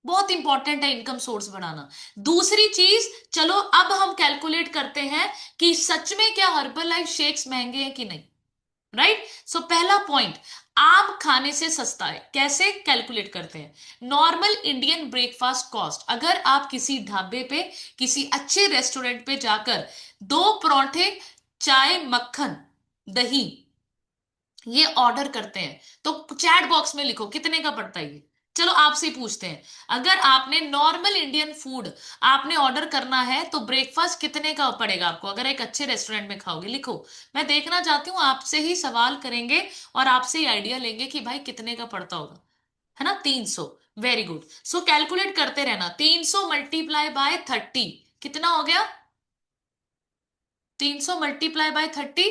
बहुत इंपॉर्टेंट है इनकम सोर्स बढ़ाना। दूसरी चीज, चलो अब हम कैलकुलेट करते हैं कि सच में क्या हर्बल लाइफ शेक्स महंगे हैं कि नहीं। राइट, सो पहला पॉइंट, आम खाने से सस्ता है। कैसे कैलकुलेट करते हैं? नॉर्मल इंडियन ब्रेकफास्ट कॉस्ट, अगर आप किसी ढाबे पे, किसी अच्छे रेस्टोरेंट पे जाकर 2 पराठे, चाय, मक्खन, दही, ये ऑर्डर करते हैं, तो चैट बॉक्स में लिखो कितने का पड़ता है ये। चलो आपसे ही पूछते हैं, अगर आपने नॉर्मल इंडियन फूड आपने ऑर्डर करना है तो ब्रेकफास्ट कितने का पड़ेगा आपको, अगर एक अच्छे रेस्टोरेंट में खाओगे? लिखो। मैं देखना चाहती हूँ, आपसे ही सवाल करेंगे और आपसे ही आइडिया लेंगे कि भाई कितने का पड़ता होगा। है ना, 300। वेरी गुड, सो कैलकुलेट करते रहना। 300 मल्टीप्लाई बाय 30 कितना हो गया? 300 मल्टीप्लाई बाय 30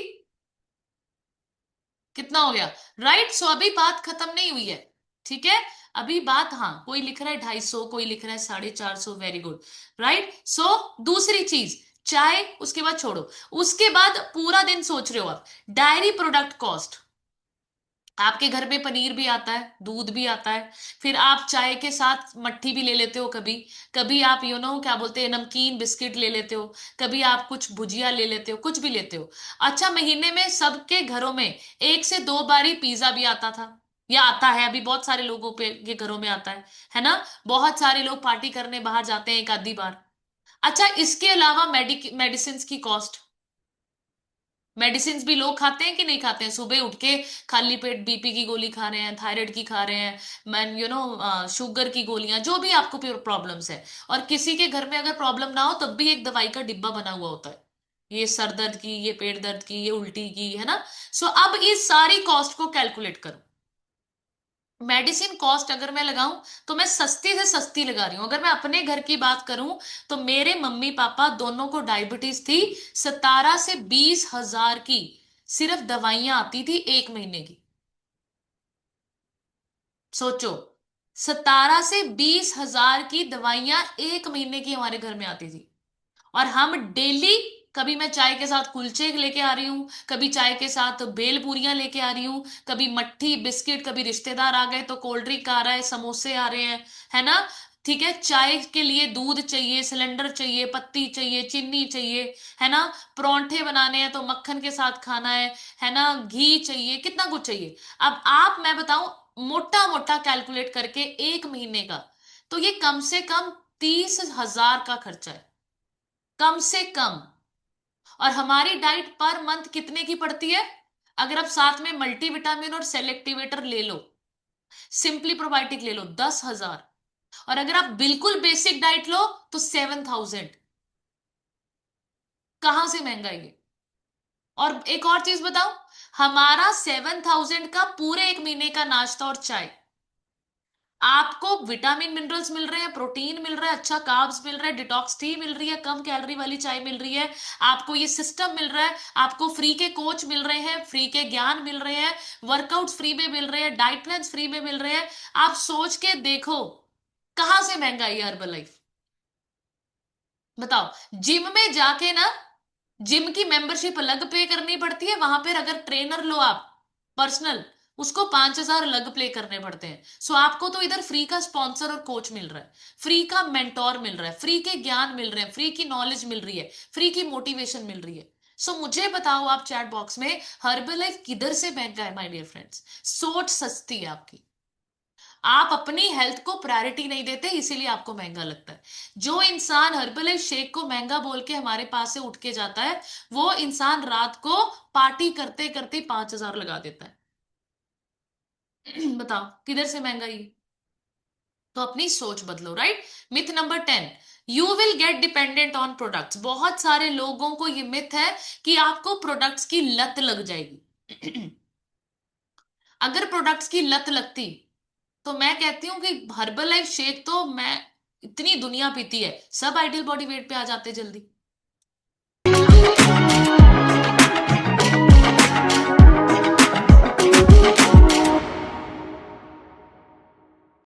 कितना हो गया? राइट, सो अभी बात खत्म नहीं हुई है। ठीक है, अभी बात, हाँ कोई लिख रहा है 250, कोई लिख रहा है 450, वेरी गुड। राइट, सो दूसरी चीज, चाय उसके बाद छोड़ो। उसके बाद पूरा दिन सोच रहे हो आप, डायरी प्रोडक्ट कॉस्ट। आपके घर में पनीर भी आता है, दूध भी आता है, फिर आप चाय के साथ मट्ठी भी ले लेते हो कभी, कभी आप क्या बोलते हैं, नमकीन बिस्किट ले लेते हो, कभी आप कुछ भुजिया ले लेते हो, कुछ भी लेते हो। अच्छा, महीने में सबके घरों में 1 से 2 बार ही पिज्जा भी आता था, या आता है अभी, बहुत सारे लोगों पे के घरों में आता है ना? बहुत सारे लोग पार्टी करने बाहर जाते हैं 1 आधी बार। अच्छा, इसके अलावा मेडिसिन की कॉस्ट, मेडिसिन भी लोग खाते हैं कि नहीं खाते हैं? सुबह उठ के खाली पेट बीपी की गोली खा रहे हैं, थायराइड की खा रहे हैं, मैन शुगर की गोलियां, जो भी आपको प्रॉब्लम्स है। और किसी के घर में अगर प्रॉब्लम ना हो तब भी एक दवाई का डिब्बा बना हुआ होता है, ये सर दर्द की, ये पेट दर्द की, ये उल्टी की, है ना? सो अब इस सारी कॉस्ट को कैलकुलेट करो। मेडिसिन कॉस्ट अगर मैं लगाऊं तो मैं सस्ती से सस्ती लगा रही हूं। अगर मैं अपने घर की बात करूं तो मेरे मम्मी पापा दोनों को डायबिटीज थी, 17 से 20 हजार की सिर्फ दवाइयां आती थी 1 महीने की। सोचो, 17 से 20 हजार की दवाइयां 1 महीने की हमारे घर में आती थी। और हम डेली, कभी मैं चाय के साथ कुलचे लेके आ रही हूँ, कभी चाय के साथ बेल पूरियां लेके आ रही हूँ, कभी मट्ठी बिस्किट, कभी रिश्तेदार आ गए तो कोल्ड ड्रिंक आ रहा है, समोसे आ रहे हैं, है ना? ठीक है, चाय के लिए दूध चाहिए, सिलेंडर चाहिए, पत्ती चाहिए, चीनी चाहिए, है ना? परोंठे बनाने हैं तो मक्खन के साथ खाना है ना? घी चाहिए, कितना कुछ चाहिए। अब आप, मैं बताऊं मोटा मोटा कैलकुलेट करके 1 महीने का, तो ये कम से कम 30 हजार का खर्चा है, कम से कम। और हमारी डाइट पर मंथ कितने की पड़ती है? अगर आप साथ में मल्टीविटामिन और सेलेक्टिवेटर ले लो, सिंपली प्रोबायोटिक ले लो, 10 हजार। और अगर आप बिल्कुल बेसिक डाइट लो तो 7,000। कहां से महंगा है ये? और एक और चीज बताओ, हमारा 7,000 का पूरे 1 महीने का नाश्ता और चाय, आपको विटामिन मिनरल्स मिल रहे हैं, प्रोटीन मिल रहा है, अच्छा कार्ब्स मिल रहा है, डिटॉक्स टी मिल रही है, कम कैलोरी वाली चाय मिल रही है, आपको ये सिस्टम मिल रहा है, आपको फ्री के कोच मिल रहे हैं, फ्री के ज्ञान मिल रहे हैं, वर्कआउट्स फ्री में मिल रहे हैं, डाइट प्लान फ्री में मिल रहे हैं। आप सोच के देखो, कहां से महंगा है ये हर्बल लाइफ? बताओ। जिम में जाके ना, जिम की मेंबरशिप अलग पे करनी पड़ती है, वहां पर अगर ट्रेनर लो आप पर्सनल, उसको 5 हजार अलग प्ले करने पड़ते हैं। सो आपको तो इधर फ्री का स्पॉन्सर और कोच मिल रहा है, फ्री का मेंटोर मिल रहा है, फ्री के ज्ञान मिल रहे हैं, फ्री की नॉलेज मिल रही है, फ्री की मोटिवेशन मिल रही है। सो मुझे बताओ आप चैट बॉक्स में, हर्बल लाइफ किधर से महंगा है माय डियर फ्रेंड्स? सोच सस्ती है आपकी। आप अपनी हेल्थ को प्रायोरिटी नहीं देते, इसीलिए आपको महंगा लगता है। जो इंसान हर्बलाइफ शेक को महंगा बोल के हमारे पास से उठ के जाता है, वो इंसान रात को पार्टी करते करते 5 हजार लगा देता है। बताओ किधर से महंगाई? तो अपनी सोच बदलो। Right, myth number 10, you will get dependent on products. बहुत सारे लोगों को ये मिथ है कि आपको प्रोडक्ट्स की लत लग जाएगी। अगर प्रोडक्ट्स की लत लगती तो मैं कहती हूँ कि हर्बल लाइफ शेक तो मैं, इतनी दुनिया पीती है, सब आइडियल बॉडी वेट पे आ जाते जल्दी।